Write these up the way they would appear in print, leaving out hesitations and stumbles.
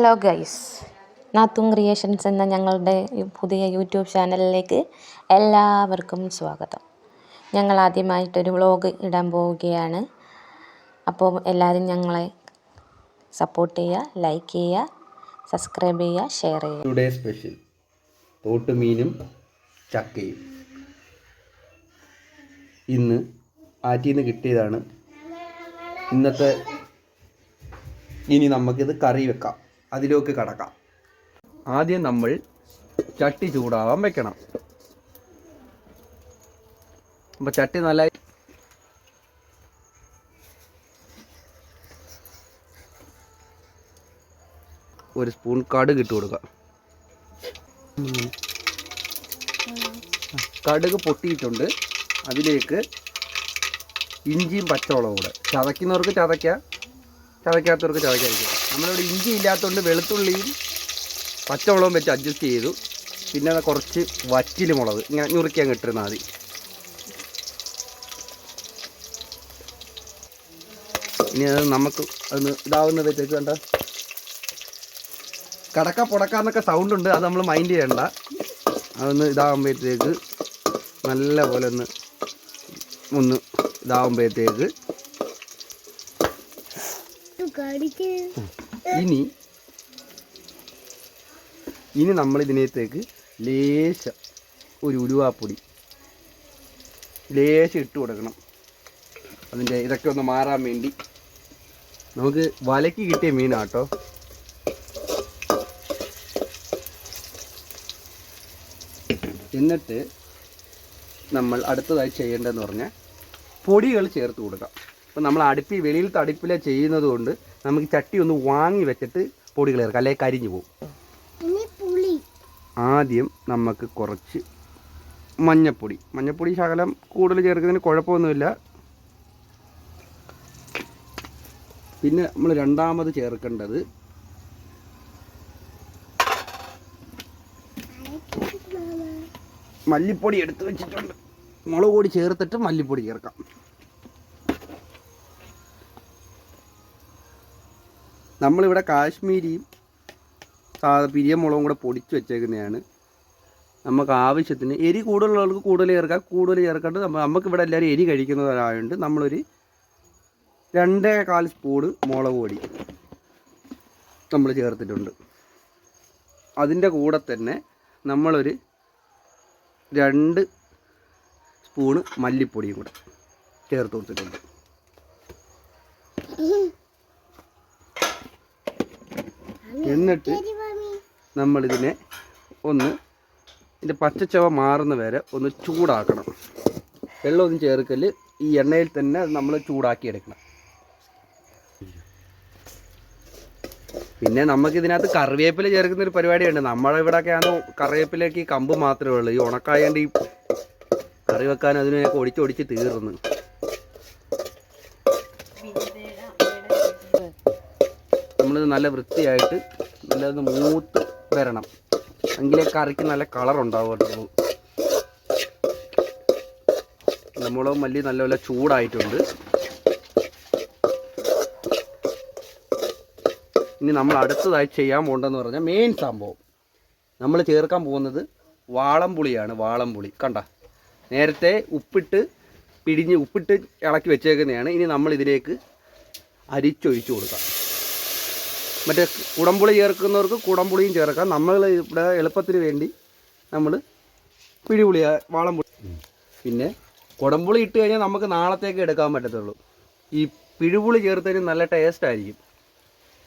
Hello guys, നാത്തും creations എന്ന ഞങ്ങളുടെ പുതിയ യൂട്യൂബ് ചാനലിലേക്ക് എല്ലാവർക്കും സ്വാഗതം. ഞങ്ങൾ ആദ്യമായിട്ടൊരു വ്ളോഗ് ഇടാൻ പോവുകയാണ്. അപ്പോൾ എല്ലാവരും ഞങ്ങളെ സപ്പോർട്ട് ചെയ്യുക, ലൈക്ക് ചെയ്യുക, സബ്സ്ക്രൈബ് ചെയ്യുക, ഷെയർ ചെയ്യുക. ടുഡേ സ്പെഷ്യൽ തോട്ടുമീനും ചക്കയും. ഇന്ന് ആറ്റിൽ നിന്ന് കിട്ടിയതാണ് ഇന്നത്തെ. ഇനി നമുക്കിത് കറി വെക്കാം, അതിലേക്ക് കടക്കാം. ആദ്യം നമ്മൾ ചട്ടി ചൂടാവാൻ വെക്കണം. അപ്പോൾ ചട്ടി നല്ല ഒരു സ്പൂൺ കടുക് ഇട്ട് കൊടുക്കുക. കടുക് പൊട്ടിയിട്ടുണ്ട്. അതിലേക്ക് ഇഞ്ചിയും പച്ചമുളകും കൂടെ, ചതയ്ക്കുന്നവർക്ക് ചതയ്ക്കാം, ചതയ്ക്കാത്തവർക്ക് ചതയ്ക്കാതിരിക്കും. നമ്മളിവിടെ ഇഞ്ചി ഇല്ലാത്തതുകൊണ്ട് വെളുത്തുള്ളിയും പച്ചമുളകും വെച്ച് അഡ്ജസ്റ്റ് ചെയ്തു. പിന്നെ കുറച്ച് വറ്റിൽ മുളക് ഇങ്ങനെ ഞുറുക്കിയാൽ കിട്ടുന്നാൽ മതി. ഇനി അത് നമുക്ക് അതൊന്ന് ഇതാവുന്നതൊക്കെ കണ്ട കടക്ക പൊടക്കാന്നൊക്കെ സൗണ്ട് ഉണ്ട്, അത് നമ്മൾ മൈൻഡ് ചെയ്യണ്ട. അതൊന്ന് ഇതാകുമ്പോഴത്തേക്ക് നല്ല പോലെ ഒന്ന് ഇതാകുമ്പോഴത്തേക്ക് ഇനി നമ്മൾ ഇതിനകത്തേക്ക് ലേശം ഒരു ഉലുവാപ്പൊടി ലേശം ഇട്ട് കൊടുക്കണം. അതിൻ്റെ ഇതൊക്കെ ഒന്ന് മാറാൻ വേണ്ടി. നമുക്ക് വലയ്ക്ക് കിട്ടിയ മീനാട്ടോ. എന്നിട്ട് നമ്മൾ അടുത്തതായി ചെയ്യേണ്ടതെന്ന് പറഞ്ഞാൽ പൊടികൾ ചേർത്ത് കൊടുക്കാം. അപ്പോൾ നമ്മൾ വെളിയിലത്തെ അടുപ്പിലെ ചെയ്യുന്നത് കൊണ്ട് നമുക്ക് ചട്ടി ഒന്ന് വാങ്ങി വെച്ചിട്ട് പൊടികൾ ചേർക്കാം, അല്ലെങ്കിൽ കരിഞ്ഞു പോകും. ആദ്യം നമുക്ക് കുറച്ച് മഞ്ഞപ്പൊടി ശകലം കൂടുതൽ ചേർക്കുന്നതിന് കുഴപ്പമൊന്നുമില്ല. പിന്നെ നമ്മൾ രണ്ടാമത് ചേർക്കേണ്ടത് മല്ലിപ്പൊടി എടുത്ത് വെച്ചിട്ടുണ്ട്. മുളക് പൊടി ചേർത്തിട്ട് മല്ലിപ്പൊടി ചേർക്കാം. നമ്മളിവിടെ കാശ്മീരിയും പിരിയമുളകും കൂടെ പൊടിച്ച് വെച്ചേക്കുന്നതാണ്. നമുക്ക് ആവശ്യത്തിന് എരി കൂടുതലുള്ളവർക്ക് കൂടുതൽ ചേർക്കാം, കൂടുതൽ ചേർക്കാണ്ട് നമുക്കിവിടെ എല്ലാവരും എരി കഴിക്കുന്നവരായതുകൊണ്ട് നമ്മളൊരു 2.25 സ്പൂണ് മുളക് പൊടി നമ്മൾ ചേർത്തിട്ടുണ്ട്. അതിൻ്റെ കൂടെ തന്നെ നമ്മളൊരു 2 സ്പൂണ് മല്ലിപ്പൊടിയും കൂടെ ചേർത്ത് കൊടുത്തിട്ടുണ്ട്. എന്നിട്ട് നമ്മളിതിനെ ഇതിൻ്റെ പച്ചച്ചവ മാറുന്ന വരെ ഒന്ന് ചൂടാക്കണം. വെള്ളമൊന്നും ചേർക്കല്, ഈ എണ്ണയിൽ തന്നെ നമ്മൾ ചൂടാക്കി എടുക്കണം. പിന്നെ നമുക്കിതിനകത്ത് കറിവേപ്പില ചേർക്കുന്നൊരു പരിപാടിയുണ്ട്. നമ്മളിവിടെയൊക്കെയാണ് കറിവേപ്പിലേക്ക് കമ്പ് മാത്രമേ ഉള്ളൂ. ഈ ഉണക്കായണ്ട് ഈ കറി വെക്കാൻ അതിനൊക്കെ ഒടിച്ച് തീർന്നു. നമ്മളിത് നല്ല വൃത്തിയായിട്ട് നല്ലത് മൂത്ത് വരണം, എങ്കിലേ കറിക്ക് നല്ല കളർ ഉണ്ടാവുള്ളൂ. മുളകും മല്ലി നല്ലപോലെ ചൂടായിട്ടുണ്ട്. ഇനി നമ്മൾ അടുത്തതായി ചെയ്യാൻ പോകേണ്ടതെന്ന് പറഞ്ഞാൽ മെയിൻ സംഭവം നമ്മൾ ചേർക്കാൻ പോകുന്നത് വാളംപുളിയാണ്. വാളംപുളി കണ്ട നേരത്തെ ഉപ്പിട്ട് ഇളക്കി വെച്ചേക്കുന്നതാണ്. ഇനി നമ്മൾ ഇതിലേക്ക് അരിച്ചൊഴിച്ചു കൊടുക്കാം. മറ്റേ കുടംപുളി ചേർക്കുന്നവർക്ക് കുടംപുളിയും ചേർക്കാം. നമ്മൾ ഇവിടെ എളുപ്പത്തിന് വേണ്ടി നമ്മൾ വാളംപുളി. പിന്നെ കുടംപുളി ഇട്ട് കഴിഞ്ഞാൽ നമുക്ക് നാളത്തേക്ക് എടുക്കാൻ പറ്റത്തുള്ളൂ. ഈ പിഴുപുളി ചേർത്തതിന് നല്ല ടേസ്റ്റ് ആയിരിക്കും.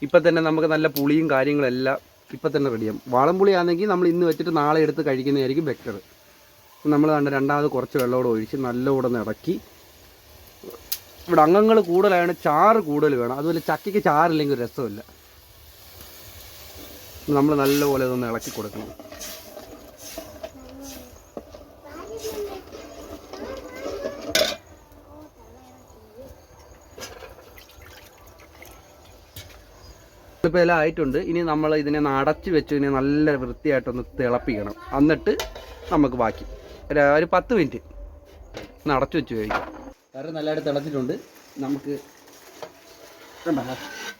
ഇപ്പം തന്നെ നമുക്ക് നല്ല പുളിയും കാര്യങ്ങളെല്ലാം ഇപ്പം തന്നെ റെഡിയാകും. വാളംപുളി ആണെങ്കിൽ നമ്മൾ ഇന്ന് വെച്ചിട്ട് നാളെ എടുത്ത് കഴിക്കുന്നതായിരിക്കും ബെറ്റർ. നമ്മൾ രണ്ടാമത് കുറച്ച് വെള്ളമോടെ ഒഴിച്ച് നല്ലോടെ ഇളക്കി. ഇവിടെ അംഗങ്ങൾ കൂടുതലാണ്, ചാറ് കൂടുതൽ വേണം. അതുപോലെ ചക്കയ്ക്ക് ചാറില്ലെങ്കിൽ ഒരു രസമില്ല. നമ്മൾ നല്ലപോലെ ഇതൊന്ന് ഇളക്കി കൊടുക്കണം. ഇപ്പോൾ എല്ലാം ആയിട്ടുണ്ട്. ഇനി നമ്മൾ ഇതിനെ അടച്ച് വെച്ച് ഇതിനെ നല്ല വൃത്തിയായിട്ടൊന്ന് തിളപ്പിക്കണം. എന്നിട്ട് നമുക്ക് ബാക്കി ഒരു 10 മിനിറ്റ് ഒന്ന് അടച്ചു വെച്ച് കഴിക്കാം. കറി നല്ലതായിട്ട് തിളച്ചിട്ടുണ്ട്. നമുക്ക് കണ്ടോ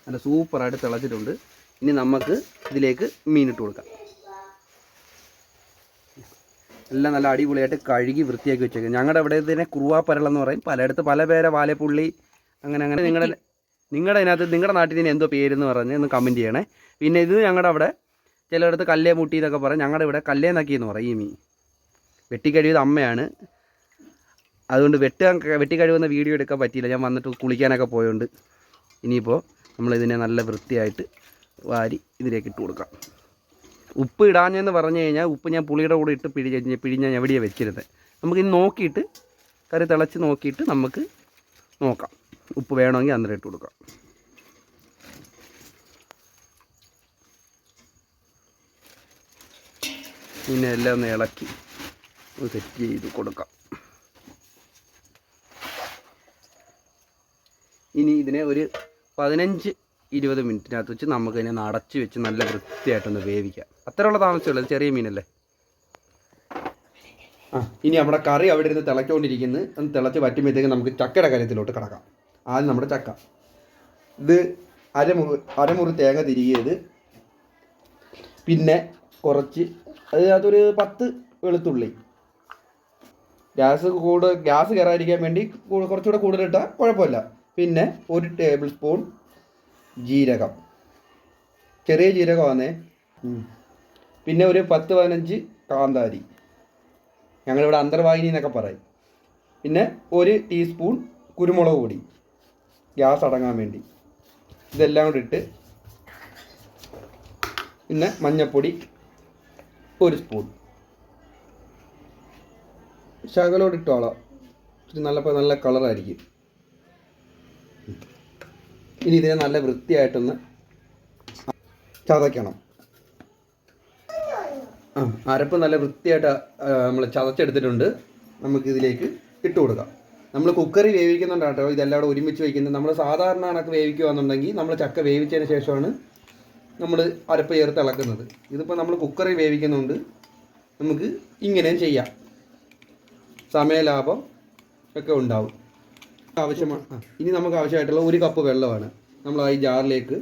നല്ല സൂപ്പറായിട്ട് തിളച്ചിട്ടുണ്ട്. ഇനി നമുക്ക് ഇതിലേക്ക് മീനിട്ട് കൊടുക്കാം. എല്ലാം നല്ല അടിപൊളിയായിട്ട് കഴുകി വൃത്തിയാക്കി വെച്ചേക്കും. ഞങ്ങളുടെ ഇവിടെ ഇതിനെ കുറുവാപ്പരളെന്ന് പറയും, പലയിടത്ത് പല പേരെ, വാലപ്പുള്ളി, അങ്ങനെ നിങ്ങളുടെ അതിനകത്ത് നിങ്ങളുടെ നാട്ടിൽ ഇതിന് എന്തോ പേരെന്ന് പറഞ്ഞ് ഒന്ന് കമൻറ്റ് ചെയ്യണേ. പിന്നെ ഇത് ഞങ്ങളുടെ അവിടെ ചിലയിടത്ത് കല്ലേ മുട്ടി എന്നൊക്കെ പറയും, ഞങ്ങളുടെ ഇവിടെ കല്ലേന്നക്കിയെന്ന് പറയും. ഈ മീൻ വെട്ടിക്കഴിയത് അമ്മയാണ്, അതുകൊണ്ട് വെട്ടിക്കഴിവുന്ന വീഡിയോ എടുക്കാൻ പറ്റിയില്ല. ഞാൻ വന്നിട്ട് കുളിക്കാനൊക്കെ പോയതുകൊണ്ട്. ഇനിയിപ്പോൾ നമ്മളിതിനെ നല്ല വൃത്തിയായിട്ട് വാരി ഇതിലേക്ക് ഇട്ട് കൊടുക്കാം. ഉപ്പ് ഇടാഞ്ഞെന്ന് പറഞ്ഞു കഴിഞ്ഞാൽ ഉപ്പ് ഞാൻ പുളിയുടെ കൂടെ ഇട്ട് പിഴിഞ്ഞാൽ എവിടെയാണ് വെച്ചിരുന്നത്. നമുക്കിനി നോക്കിയിട്ട് കറി തിളച്ച് നോക്കിയിട്ട് നമുക്ക് നോക്കാം. ഉപ്പ് വേണമെങ്കിൽ അന്നേരം ഇട്ട് കൊടുക്കാം. പിന്നെ എല്ലാം ഒന്ന് ഇളക്കി സെറ്റ് ചെയ്ത് കൊടുക്കാം. ഇനി ഇതിനെ ഒരു 15-20 മിനിറ്റിനകത്ത് വെച്ച് നമുക്കതിനെ അടച്ച് വെച്ച് നല്ല വൃത്തിയായിട്ടൊന്ന് വേവിക്കാം. അത്രയുള്ള താമസമുള്ളത്, ചെറിയ മീനല്ലേ. ഇനി നമ്മുടെ കറി അവിടെ ഇരുന്ന് തിളച്ചുകൊണ്ടിരിക്കുന്നത്. ഒന്ന് തിളച്ച് പറ്റുമ്പോഴത്തേക്ക് നമുക്ക് ചക്കയുടെ കാര്യത്തിലോട്ട് കിടക്കാം. ആദ്യം നമ്മുടെ ചക്ക, ഇത് അരമുറി തേങ്ങ തിരികിയത്, പിന്നെ കുറച്ച് അതൊരു 10 വെളുത്തുള്ളി, ഗ്യാസ് കയറാതിരിക്കാൻ വേണ്ടി കുറച്ചുകൂടെ കൂടുതലിട്ടാൽ കുഴപ്പമില്ല. പിന്നെ 1 ടേബിൾ സ്പൂൺ ജീരകം, ചെറിയ ജീരകമാണേ. പിന്നെ ഒരു 10-15 കാന്താരി, ഞങ്ങളിവിടെ അന്തർവാഹിനി എന്നൊക്കെ പറയും. പിന്നെ 1 ടീസ്പൂൺ കുരുമുളക് പൊടി, ഗ്യാസ് അടങ്ങാൻ വേണ്ടി. ഇതെല്ലാം കൂടി ഇട്ട്, പിന്നെ മഞ്ഞൾപ്പൊടി 1 സ്പൂൺ, ശകലോട് ഇട്ടോളാം, നല്ല കളറായിരിക്കും. ഇനി ഇതിനെ നല്ല വൃത്തിയായിട്ടൊന്ന് ചതയ്ക്കണം. അരപ്പ് നല്ല വൃത്തിയായിട്ട് നമ്മൾ ചതച്ചെടുത്തിട്ടുണ്ട്. നമുക്കിതിലേക്ക് ഇട്ട് കൊടുക്കാം. നമ്മൾ കുക്കറിൽ വേവിക്കുന്നുണ്ട് കേട്ടോ, ഇതെല്ലാം കൂടെ ഒരുമിച്ച് വയ്ക്കുന്നത്. നമ്മൾ സാധാരണ കണക്ക് വേവിക്കുകയാണെന്നുണ്ടെങ്കിൽ നമ്മൾ ചക്ക വേവിച്ചതിന് ശേഷമാണ് നമ്മൾ അരപ്പ് ചേർത്ത് ഇളക്കുന്നത്. ഇതിപ്പോൾ നമ്മൾ കുക്കറിൽ വേവിക്കുന്നുണ്ട്, നമുക്ക് ഇങ്ങനെയും ചെയ്യാം. സമയലാഭം ഒക്കെ ഉണ്ടാവും. ഇനി നമുക്ക് ആവശ്യമായിട്ടുള്ള 1 കപ്പ് വെള്ളമാണ്. നമ്മൾ ഈ ജാറിലേക്ക്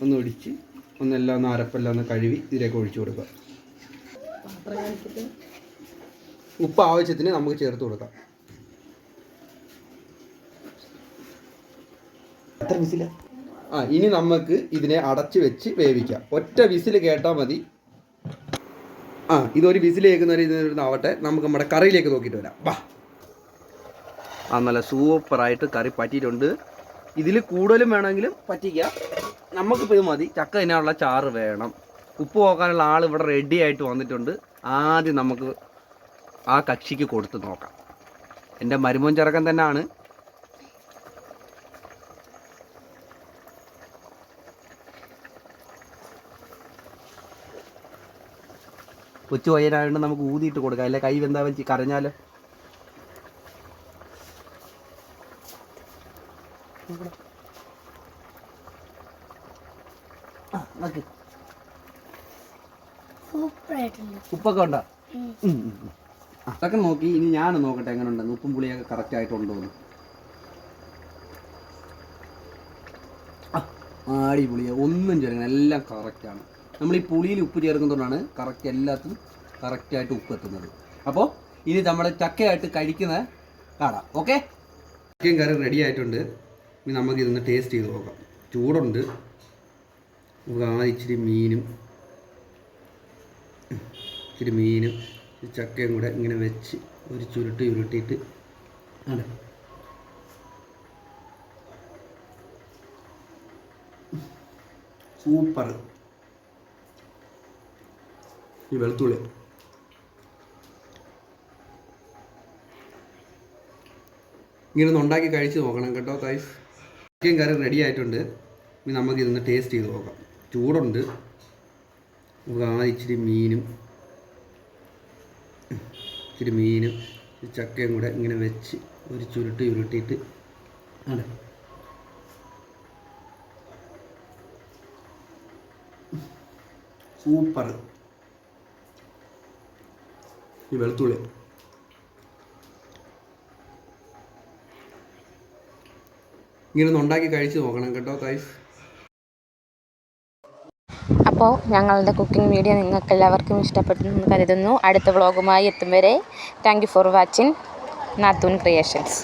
ഒന്ന് ഒഴിച്ച് ഒന്നെല്ലാം അരപ്പെല്ലാം ഒന്ന് കഴുകി ഇതിലേക്ക് ഒഴിച്ചു കൊടുക്കുക. ഉപ്പ് ആവശ്യത്തിന് നമുക്ക് ചേർത്ത് കൊടുക്കാം. എത്ര വിസില? ഇനി നമുക്ക് ഇതിനെ അടച്ച് വെച്ച് വേവിക്കാം. ഒറ്റ വിസിൽ കേട്ടാൽ മതി. ഇതൊരു വിസിൽ കേൾക്കുന്നവരാവട്ടെ, നമുക്ക് നമ്മുടെ കറിയിലേക്ക് നോക്കിയിട്ട് വരാം. വാ. നല്ല സൂപ്പറായിട്ട് കറി പറ്റിയിട്ടുണ്ട്. ഇതിൽ കൂടുതലും വേണമെങ്കിലും പറ്റിക്കാം, നമുക്കിപ്പോൾ ഇത് മതി. ചക്ക തിന്നാനുള്ള ചാറ് വേണം. ഉപ്പ് നോക്കാനുള്ള ആൾ ഇവിടെ റെഡി ആയിട്ട് വന്നിട്ടുണ്ട്. ആദ്യം നമുക്ക് ആ കക്ഷിക്ക് കൊടുത്ത് നോക്കാം. എൻ്റെ മരുമോൻ ചെറുക്കൻ തന്നെയാണ്. കൊച്ചു പയ്യനായതുകൊണ്ട് നമുക്ക് ഊതിയിട്ട് കൊടുക്കാം, അല്ലെ കൈ വെന്താ വെച്ച് കരഞ്ഞാലോ. ഉപ്പൊക്കെ ഉണ്ടോ? അതൊക്കെ നോക്കി. ഇനി ഞാൻ നോക്കട്ടെ എങ്ങനെ ഉണ്ടെന്ന്, ഉപ്പും പുളിയൊക്കെ കറക്റ്റ് ആയിട്ടുണ്ടോ എന്ന്. അടിപൊളിയാ, ഒന്നും ചേർക്കണം, എല്ലാം കറക്റ്റാണ്. നമ്മൾ ഈ പുളിയിൽ ഉപ്പ് ചേർക്കുന്നതുകൊണ്ടാണ് കറക്റ്റ് എല്ലാത്തിനും കറക്റ്റായിട്ട് ഉപ്പ് എത്തുന്നത്. അപ്പോൾ ഇനി നമ്മുടെ ചക്കയായിട്ട് കഴിക്കുന്ന കാണാം. ഓക്കെ, ചക്കയും കറി റെഡി ആയിട്ടുണ്ട്. ഇനി നമുക്കിതൊന്ന് ടേസ്റ്റ് ചെയ്ത് നോക്കാം. ചൂടുണ്ട്. ഇച്ചിരി മീനും ചക്കയും കൂടെ ഇങ്ങനെ വെച്ച് ഒരു ചുരുട്ടിയിട്ട് ആണ്. സൂപ്പർ. ഈ വെളുത്തുള്ളി ഇങ്ങനെ ഒന്ന് ഉണ്ടാക്കി കഴിച്ച് നോക്കണം കേട്ടോ ഗൈസ്. ചിക്കൻ കറി റെഡി ആയിട്ടുണ്ട്. ഇനി നമുക്കിതൊന്ന് ടേസ്റ്റ് ചെയ്ത് നോക്കാം. ചൂടുണ്ട്. ഇച്ചിരി മീനും ചക്കയും കൂടെ ഇങ്ങനെ വെച്ച് ഒരു ചുരുട്ടിയിട്ട് ആണ്. സൂപ്പർ. ഈ വെളുത്തുള്ളി ഇങ്ങനെ ഒന്ന് ഉണ്ടാക്കി കഴിച്ച് നോക്കണം കേട്ടോ ഗൈസ്. അപ്പോൾ ഞങ്ങളുടെ കുക്കിംഗ് വീഡിയോ നിങ്ങൾക്ക് എല്ലാവർക്കും ഇഷ്ടപ്പെട്ടു എന്ന് കരുതുന്നു. അടുത്ത വ്ളോഗുമായി എത്തും വരെ thank you for watching Nathoon creations.